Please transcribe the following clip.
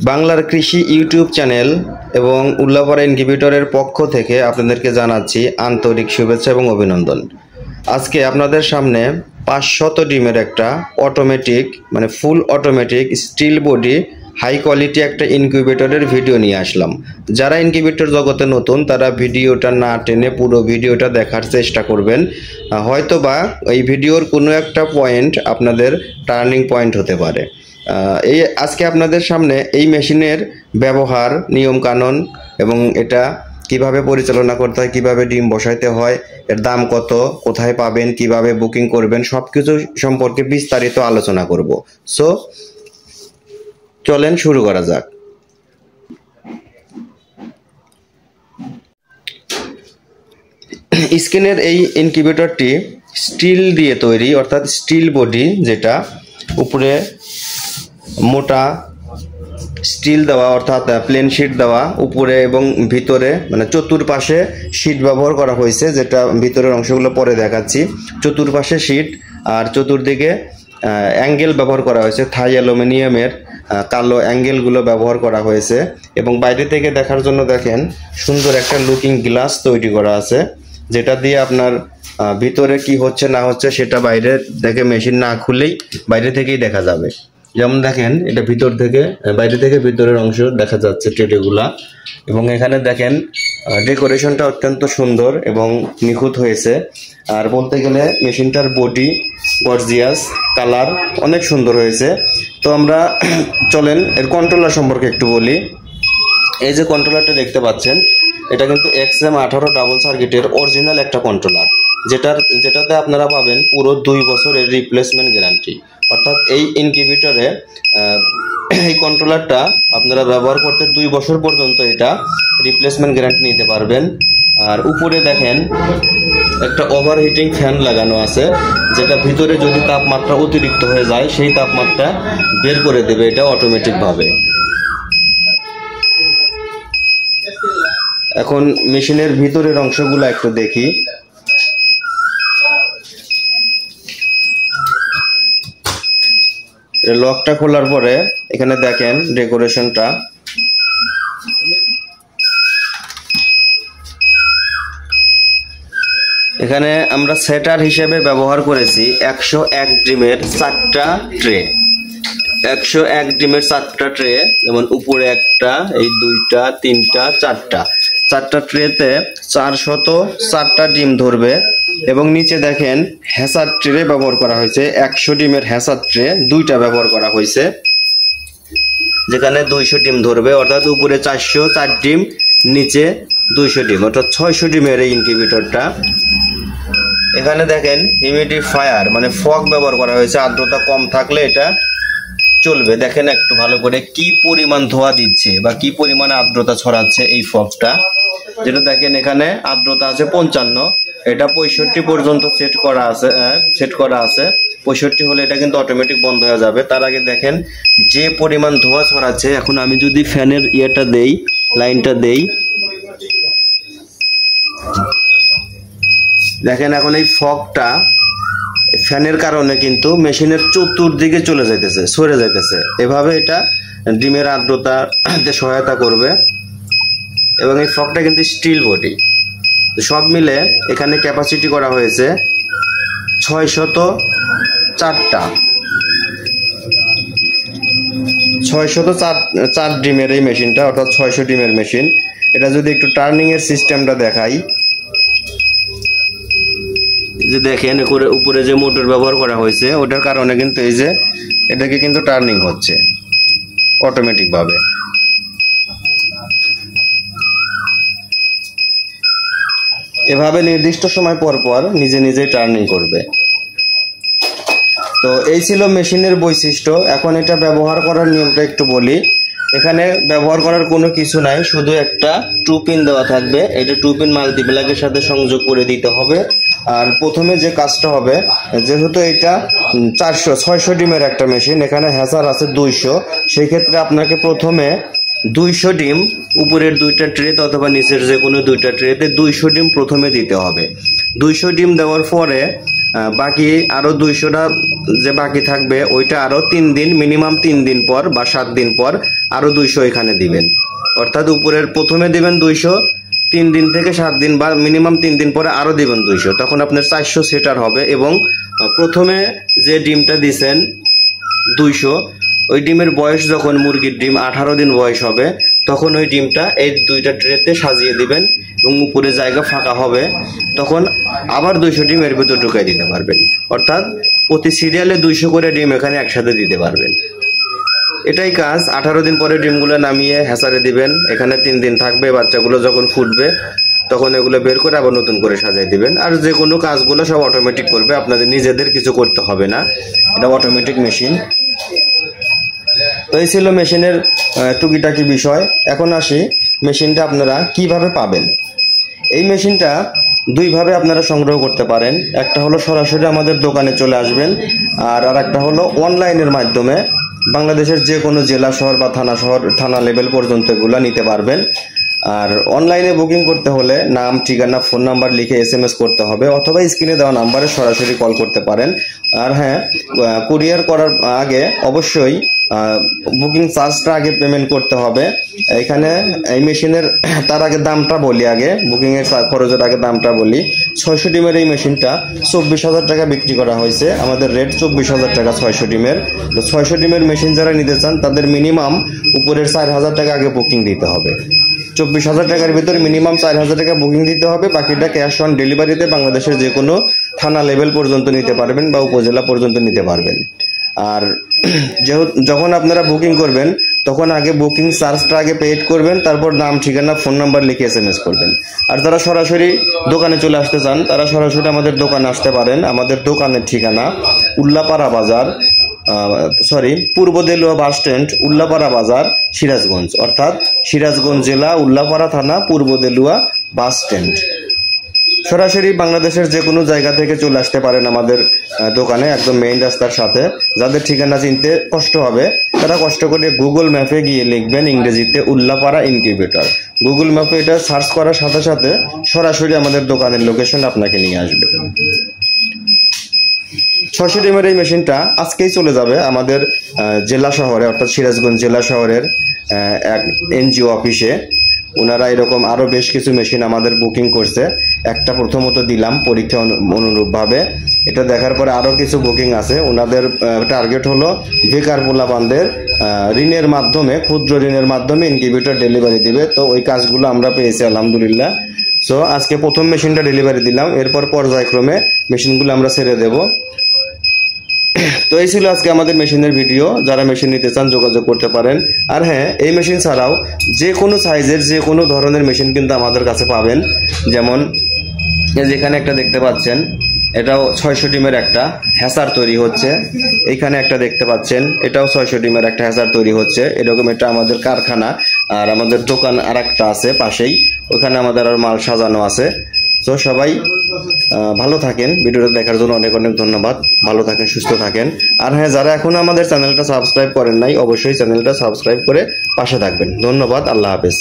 বাংলার কৃষি YouTube channel এবং উল্লাপাড়া ইনকিউবেটরের পক্ষ থেকে আপনাদেরকে জানাচ্ছি আন্তরিক শুভেচ্ছা এবং অভিনন্দন। আজকে আপনাদের সামনে 500 ডিমের একটা automatic full automatic steel body high quality একটা ইনকিউবেটরের ভিডিও নিয়ে আসলাম। যারা ইনকিউবেটর জগতে নতুন তারা ভিডিওটা না টেনে পুরো ভিডিওটা দেখার চেষ্টা করবেন। হয়তোবা এই ভিডিওর কোনো একটা পয়েন্ট আপনাদের টার্নিং পয়েন্ট হতে পারে। এই আজকে আপনাদের সামনে এই মেশিনের ব্যবহার, নিয়ম কানুন এবং এটা কিভাবে পরিচালনা করতে হয়, কিভাবে ডিম বসাইতে হয়, এর দাম কত, কোথায় পাবেন, কিভাবে বুকিং করবেন, সবকিছু সম্পর্কে বিস্তারিত আলোচনা করব। সো চলেন শুরু করা যাক। স্ক্রিনের এই ইনকিউবেটরটি স্টিল দিয়ে তৈরি, অর্থাৎ স্টিল বডি, যেটা উপরে মোটা স্টিল দেওয়া অর্থাৎ প্লেন শিট দেওয়া, উপরে এবং ভিতরে চতুর্পাশে শিট ব্যবহার করা হয়েছে, যেটা ভিতরের অংশগুলো পরে দেখাচ্ছি। চতুর্পাশে শিট আর চতুর্দিকে অ্যাঙ্গেল ব্যবহার করা হয়েছে, থাই অ্যালুমিনিয়ামের কালো অ্যাঙ্গেলগুলো ব্যবহার করা হয়েছে। এবং বাইরে থেকে দেখার জন্য দেখেন সুন্দর একটা লুকিং গ্লাস তৈরি করা আছে, যেটা দিয়ে আপনার ভিতরে কি হচ্ছে না হচ্ছে সেটা বাইরে থেকে মেশিন না খুলেই বাইরে থেকেই দেখা যাবে। যেমন দেখেন এটা ভিতর থেকে বাইরে থেকে ভিতরের অংশ দেখা যাচ্ছে ট্রেগুলা। এবং এখানে দেখেন ডেকোরেশনটা অত্যন্ত সুন্দর এবং নিখুঁত হয়েছে। আর বলতে গেলে মেশিনটার বডি গর্জিয়াস, কালার অনেক সুন্দর হয়েছে। তো আমরা চলেন এর কন্ট্রোলার সম্পর্কে একটু বলি। এই যে কন্ট্রোলারটা দেখতে পাচ্ছেন, এটা কিন্তু XM18 ডাবল সার্কিটের অরিজিনাল একটা কন্ট্রোলার, যেটাতে আপনারা পাবেন পুরো 2 বছরের রিপ্লেসমেন্ট গ্যারান্টি। অর্থাৎ এই ইনকিউবেটরে এই কন্ট্রোলারটা আপনারা ব্যবহার করতে 2 বছর পর্যন্ত এটা রিপ্লেসমেন্ট গ্যারান্টি নিতে পারবেন। আর উপরে দেখেন একটা ওভারহিটিং ফ্যান লাগানো আছে, যেটা ভিতরে যদি তাপমাত্রা অতিরিক্ত হয়ে যায় সেই তাপমাত্রা বের করে দেবে এটা অটোমেটিকভাবে। এখন মেশিনের ভিতরের অংশগুলো একটু দেখি। লকটা খোলার পরে এখানে দেখেন ডেকোরেশনটা। এখানে আমরা সেটার হিসেবে ব্যবহার করেছি 101 ডিমের 4টা ট্রে। 101 ডিমের 4টা ট্রে, যেমন উপরে একটা, এই 2টা, 3টা, 4টা ট্রেতে 404টা ডিম ধরবে। এবং নিচে দেখেন হ্যাসার ট্রে ব্যবহার করা হয়েছে, 100 ডিমের হ্যাসার ট্রে 2টা ব্যবহার করা হয়েছে, যেখানে 200 ডিম ধরবে। অর্থাৎ উপরে 404 ডিম, নিচে 200 ডিম, অর্থাৎ 600 ডিমের এই ইনকিউবেটরটা। এখানে দেখেন হিউমিডিফায়ার ফগ ব্যবহার করা হয়েছে, আর্দ্রতা কম থাকলে এটা চলবে। দেখেন একটু ভালো করে কি পরিমাণ ধোঁয়া দিচ্ছে বা কি পরিমাণ আর্দ্রতা ছড়াচ্ছে এই ফগটা, যেটা দেখেন এখানে আর্দ্রতা আছে 55, এটা 65 পর্যন্ত সেট করা আছে। 65 হলে এটা কিন্তু অটোমেটিক বন্ধ হয়ে যাবে। তার আগে দেখেন যে পরিমাণ ধোঁয়া ছড়াচ্ছে। এখন আমি যদি ফ্যানের লাইনটা দেই, দেখেন এখন এই ফগটা ফ্যানের কারণে কিন্তু মেশিনের চতুর্দিকে সরে যাইতেছে। এভাবে এটা ডিমের আর্দ্রতাতে সহায়তা করবে। এবং এই ফগটা কিন্তু স্টিল বডি। সব মিলে এখানে ক্যাপাসিটি করা হয়েছে 604 ডিমের এই মেশিনটা, অর্থাৎ 600 ডিমের মেশিন। এটা যদি একটু টার্নিং এর সিস্টেমটা দেখাই, যে দেখেন উপরে যে মোটর ব্যবহার করা হয়েছে ওটার কারণে কিন্তু এই যে এটাকে কিন্তু টার্নিং হচ্ছে অটোমেটিক ভাবে। এভাবে নির্দিষ্ট সময় পর পর নিজে টার্নিং করবে। তো এই ছিল মেশিনের বৈশিষ্ট্য। এখন এটা ব্যবহার করার নিয়মটা একটু বলি। এখানে ব্যবহার করার কোনো কিছু নাই, শুধু একটা 2 পিন দেওয়া থাকবে। এটা 2 পিন মাল্টিপ্লাগের সাথে সংযোগ করে দিতে হবে। আর প্রথমে যে কাজটা হবে, যেহেতু এটা 600 ডিমের একটা মেশিন, এখানে হ্যাসার আছে 200, সেই ক্ষেত্রে আপনাকে প্রথমে 200 ডিম উপরের 2টা ট্রেতে অথবা নিচের যে কোনো 2টা ট্রেতে 200 ডিম প্রথমে দিতে হবে। 200 ডিম দেওয়ার পরে বাকি আরো 200টা যে বাকি থাকবে ওইটা আরো 3 দিন, মিনিমাম 3 দিন পর বা 7 দিন পর আরো 200 এখানে দিবেন। অর্থাৎ উপরের প্রথমে দিবেন 200, 3 দিন থেকে 7 দিন বা মিনিমাম 3 দিন পরে আরো দিবেন 200, তখন আপনার 400 সেটার হবে। এবং প্রথমে যে ডিমটা দিছেন 200, ওই ডিমের বয়স যখন মুরগির ডিম 18 দিন বয়স হবে তখন ওই ডিমটা এই 2টা ট্রেতে সাজিয়ে দিবেন এবং উপরে জায়গা ফাঁকা হবে, তখন আবার 200 ডিম এর ভিতর ঢুকাই দিতে পারবেন। অর্থাৎ প্রতি সিরিয়ালে 200 করে ডিম এখানে একসাথে দিতে পারবেন। এটাই কাজ। 18 দিন পরে ডিমগুলো নামিয়ে হ্যাচারে দিবেন, এখানে 3 দিন থাকবে। বাচ্চাগুলো যখন ফুটবে তখন এগুলো বের করে আবার নতুন করে সাজিয়ে দিবেন। আর যে কোনো কাজগুলো সব অটোমেটিক করবে, আপনাদের নিজেদের কিছু করতে হবে না, এটা অটোমেটিক মেশিন। তো এই ছিল মেশিনের টুকিটাকি বিষয়। এখন আসি মেশিনটা আপনারা কিভাবে পাবেন। এই মেশিনটা দুইভাবে আপনারা সংগ্রহ করতে পারেন। একটা হলো সরাসরি আমাদের দোকানে চলে আসবেন, আর একটা হলো অনলাইনের মাধ্যমে বাংলাদেশের যে কোনো জেলা শহর বা থানা লেভেল পর্যন্ত এগুলো নিতে পারবেন। আর অনলাইনে বুকিং করতে হলে নাম, ঠিকানা, ফোন নাম্বার লিখে SMS করতে হবে, অথবা স্ক্রিনে দেওয়া নাম্বারে সরাসরি কল করতে পারেন। আর হ্যাঁ, কুরিয়ার করার আগে অবশ্যই বুকিং চার্জটা আগে পেমেন্ট করতে হবে। এখানে এই মেশিনের তার আগে দামটা বলি, আগে বুকিং এর খরচের আগে দামটা বলি। 600 ডিমের এই মেশিনটা 24,000 টাকা বিক্রি করা হয়েছে। আমাদের রেট 24,000 টাকা 600 ডিমের। তো 600 ডিমের মেশিন যারা নিতে চান তাদের মিনিমাম উপরের 4,000 টাকা আগে বুকিং দিতে হবে। 24,000 টাকার ভিতরে মিনিমাম 4,000 টাকা বুকিং দিতে হবে। বাকিটা ক্যাশ অন ডেলিভারিতে বাংলাদেশের যে কোনো থানা লেভেল পর্যন্ত নিতে পারবেন বা উপজেলা পর্যন্ত নিতে পারবেন। আর যখন আপনারা বুকিং করবেন তখন আগে বুকিং চার্জটা আগে পেড করবেন, তারপর নাম, ঠিকানা, ফোন নাম্বার লিখে SMS করবেন। আর যারা সরাসরি দোকানে চলে আসতে চান তারা সরাসরি আমাদের দোকানে আসতে পারেন। আমাদের দোকানের ঠিকানা উল্লাপাড়া বাজার, পূর্ব দেলুয়া বাস স্ট্যান্ড, উল্লাপাড়া বাজার, সিরাজগঞ্জ। অর্থাৎ সিরাজগঞ্জ জেলা, উল্লাপাড়া থানা, পূর্ব দেলুয়া বাস স্ট্যান্ড। সরাসরি বাংলাদেশের যে কোনো জায়গা থেকে চলে আসতে পারেন আমাদের দোকানে, একদম মেইন রাস্তার সাথে। যাদের ঠিকানা চিনতে কষ্ট হবে তারা কষ্ট করে গুগল ম্যাপে গিয়ে লিখবেন ইংরেজিতে উল্লাপাড়া ইনকিউবেটর। গুগল ম্যাপে এটা সার্চ করার সাথে সাথে সরাসরি আমাদের দোকানের লোকেশন আপনাকে নিয়ে আসবে। 600 ডিমের এই মেশিনটা আজকেই চলে যাবে আমাদের জেলা শহরে, অর্থাৎ সিরাজগঞ্জ জেলা শহরের এক NGO অফিসে। ওনারা এরকম আরো বেশ কিছু মেশিন আমাদের বুকিং করছে। একটা প্রথমত দিলাম পরীক্ষা অনুরূপভাবে, এটা দেখার পরে আরো কিছু বুকিং আছে। ওনাদের টার্গেট হলো বেকার পোলাপানদের ঋণের মাধ্যমে, ক্ষুদ্র ঋণের মাধ্যমে ইনকিউবেটর ডেলিভারি দিবে। তো ওই কাজগুলো আমরা পেয়েছি আলহামদুলিল্লাহ। সো আজকে প্রথম মেশিনটা ডেলিভারি দিলাম, এরপর পর্যায়ক্রমে মেশিনগুলো আমরা ছেড়ে দেব। তো এই ছিল আজকে আমাদের মেশিনের ভিডিও। যারা মেশিন নিতে চান যোগাযোগ করতে পারেন। আর হ্যাঁ, এই মেশিন ছাড়াও যে কোনো সাইজের যে কোনো ধরনের মেশিন কিন্তু আমাদের কাছে পাবেন। যেমন যেখানে একটা দেখতে পাচ্ছেন, এটাও 600 ডিমের একটা হ্যাচার তৈরি হচ্ছে। এইখানে একটা দেখতে পাচ্ছেন, এটাও 600 ডিমের একটা হ্যাচার তৈরি হচ্ছে। এরকম এটা আমাদের কারখানা, আর আমাদের দোকান আর একটা আছে পাশেই, ওখানে আমাদের আর মাল সাজানো আছে। তো সবাই ভালো থাকেন। ভিডিওটা দেখার জন্য অনেক অনেক ধন্যবাদ। ভালো থাকেন, সুস্থ থাকেন। আর হ্যাঁ, যারা এখনো আমাদের চ্যানেলটা সাবস্ক্রাইব করেন নাই অবশ্যই চ্যানেলটা সাবস্ক্রাইব করে পাশে থাকবেন। ধন্যবাদ। আল্লাহ হাফেজ।